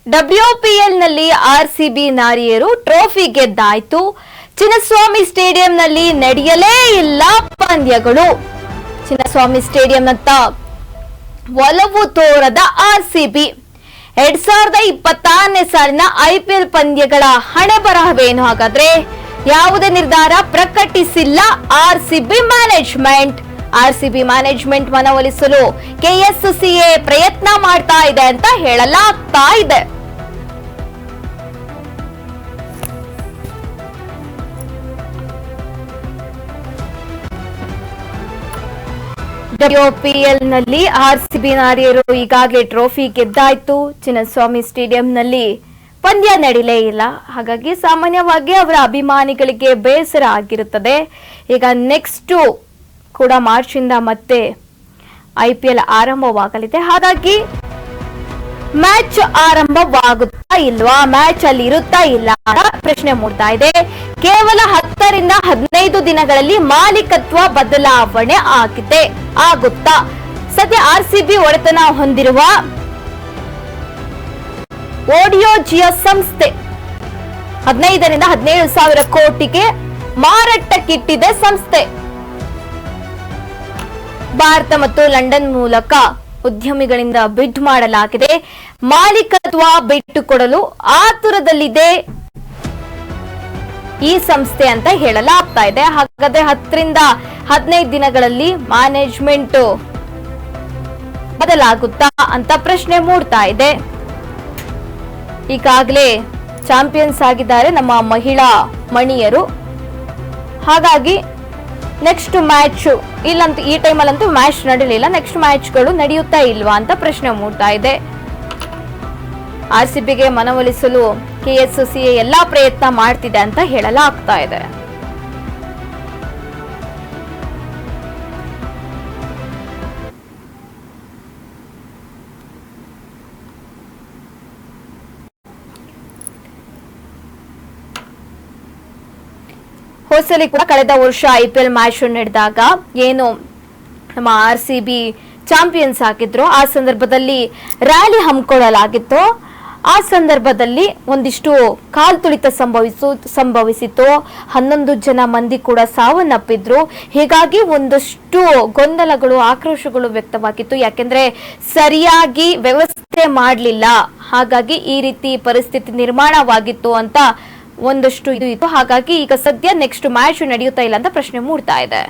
WPL ನಲ್ಲಿ RCB ನಾರಿಯರು trophy ಗೆದ್ದಾಯ್ತು. Chinnaswamy ಸ್ಟೇಡಿಯಂನಲ್ಲಿ ನಡೆಯಲೇ ಇಲ್ಲ ಪಂದ್ಯಗಳು. ಚಿನ್ನಸ್ವಾಮಿ ಸ್ಟೇಡಿಯಂನತ್ತ ಒಲವು ತೋರದ RCB 2026ನೇ ಸಾಲಿನ IPL ಪಂದ್ಯಗಳ ಹಣೆ ಬರಹವೇನು? ಹಾಗಾದ್ರೆ ಯಾವುದೇ ನಿರ್ಧಾರ ಪ್ರಕಟಿಸಿಲ್ಲ RCB ಮ್ಯಾನೇಜ್ಮೆಂಟ್. RCB ಮ್ಯಾನೇಜ್ಮೆಂಟ್ ಮನವೊಲಿಸಲು KSCA ಪ್ರಯತ್ನ ಮಾಡ್ತಾ ಇದೆ ಅಂತ ಹೇಳಲಾಗ್ತಾ ಇದೆ. WPL ನಲ್ಲಿ RCB ನಾರಿಯರು ಈಗಾಗಲೇ ಟ್ರೋಫಿ ಗೆದ್ದಾಯ್ತು. ಚಿನ್ನಸ್ವಾಮಿ ಸ್ಟೇಡಿಯಂನಲ್ಲಿ ಪಂದ್ಯ ನಡೀಲೇ ಇಲ್ಲ. ಹಾಗಾಗಿ ಸಾಮಾನ್ಯವಾಗಿ ಅವರ ಅಭಿಮಾನಿಗಳಿಗೆ ಬೇಸರ ಆಗಿರುತ್ತದೆ. ಈಗ ನೆಕ್ಸ್ಟ್ ಕೂಡ ಮಾರ್ಚ್ ಇಂದ ಮತ್ತೆ IPL ಆರಂಭವಾಗಲಿದೆ. ಹಾಗಾಗಿ ಮ್ಯಾಚ್ ಆರಂಭವಾಗುತ್ತಾ ಇಲ್ವಾ, ಮ್ಯಾಚ್ ಅಲ್ಲಿ ಇರುತ್ತಾ ಇಲ್ಲ ಪ್ರಶ್ನೆ ಮೂಡ್ತಾ ಇದೆ. ಕೇವಲ 10 ರಿಂದ 15 ದಿನಗಳಲ್ಲಿ ಮಾಲೀಕತ್ವ ಬದಲಾವಣೆ ಆಗುತ್ತಾ? ಸದ್ಯ RCB ಒಡೆತನ ಹೊಂದಿರುವ ಓಡಿಯೋಜಿಯಾ ಸಂಸ್ಥೆ 15 ರಿಂದ 17 ಸಾವಿರ ಕೋಟಿಗೆ ಮಾರಾಟಕ್ಕಿಟ್ಟಿದೆ ಸಂಸ್ಥೆ. ಭಾರತ ಮತ್ತು ಲಂಡನ್ ಮೂಲಕ ಉದ್ಯಮಿಗಳಿಂದ ಬಿಡ್ ಮಾಡಲಾಗಿದೆ. ಮಾಲೀಕತ್ವ ಬಿಟ್ಟುಕೊಡಲು ಆತುರದಲ್ಲಿದೆ ಈ ಸಂಸ್ಥೆ ಅಂತ ಹೇಳಲಾಗ್ತಾ ಇದೆ. ಹಾಗಾದ್ರೆ 10 ರಿಂದ 15 ದಿನಗಳಲ್ಲಿ ಮ್ಯಾನೇಜ್ಮೆಂಟ್ ಬದಲಾಗುತ್ತಾ ಅಂತ ಪ್ರಶ್ನೆ ಮೂಡ್ತಾ ಇದೆ. ಈಗಾಗಲೇ ಚಾಂಪಿಯನ್ಸ್ ಆಗಿದ್ದಾರೆ ನಮ್ಮ ಮಹಿಳಾ ಮಣಿಯರು. ಹಾಗಾಗಿ ನೆಕ್ಸ್ಟ್ ಮ್ಯಾಚ್ ಇಲ್ಲಂತೂ ಈ ಟೈಮಲ್ಲಂತೂ ಮ್ಯಾಚ್ ನಡೆಯಲಿಲ್ಲ. ನೆಕ್ಸ್ಟ್ ಮ್ಯಾಚ್ಗಳು ನಡೆಯುತ್ತಾ ಇಲ್ವಾ ಅಂತ ಪ್ರಶ್ನೆ ಮೂಡ್ತಾ ಇದೆ. RCBಗೆ ಮನವೊಲಿಸಲು KSCA ಎಲ್ಲಾ ಪ್ರಯತ್ನ ಮಾಡ್ತಿದೆ ಅಂತ ಹೇಳಲಾಗ್ತಾ ಇದೆ. ಹೋಸಲಿ ಕೂಡ ಕಳೆದ ವರ್ಷ IPL ಮ್ಯಾಚ್ ನಡೆದಾಗ ಏನು ನಮ್ಮ RCB ಚಾಂಪಿಯನ್ಸ್ ಆಗಿದ್ರು, ಆ ಸಂದರ್ಭದಲ್ಲಿ ರ್ಯಾಲಿ ಹಮ್ಮಿಕೊಳ್ಳಲಾಗಿತ್ತು. ಆ ಸಂದರ್ಭದಲ್ಲಿ ಒಂದಿಷ್ಟು ಕಾಲ್ತುಳಿತ ಸಂಭವಿಸಿತ್ತು. 11 ಜನ ಮಂದಿ ಕೂಡ ಸಾವನ್ನಪ್ಪಿದ್ರು. ಹೀಗಾಗಿ ಒಂದಷ್ಟು ಗೊಂದಲಗಳು, ಆಕ್ರೋಶಗಳು ವ್ಯಕ್ತವಾಗಿತ್ತು. ಯಾಕೆಂದ್ರೆ ಸರಿಯಾಗಿ ವ್ಯವಸ್ಥೆ ಮಾಡಲಿಲ್ಲ, ಹಾಗಾಗಿ ಈ ರೀತಿ ಪರಿಸ್ಥಿತಿ ನಿರ್ಮಾಣವಾಗಿತ್ತು ಅಂತ ಒಂದಷ್ಟು ಇದು ಇತ್ತು. ಹಾಗಾಗಿ ಈಗ ಸದ್ಯ ನೆಕ್ಸ್ಟ್ ಮ್ಯಾಚ್ ನಡೆಯುತ್ತಾ ಇಲ್ಲ ಅಂತ ಪ್ರಶ್ನೆ ಮೂಡ್ತಾ ಇದೆ.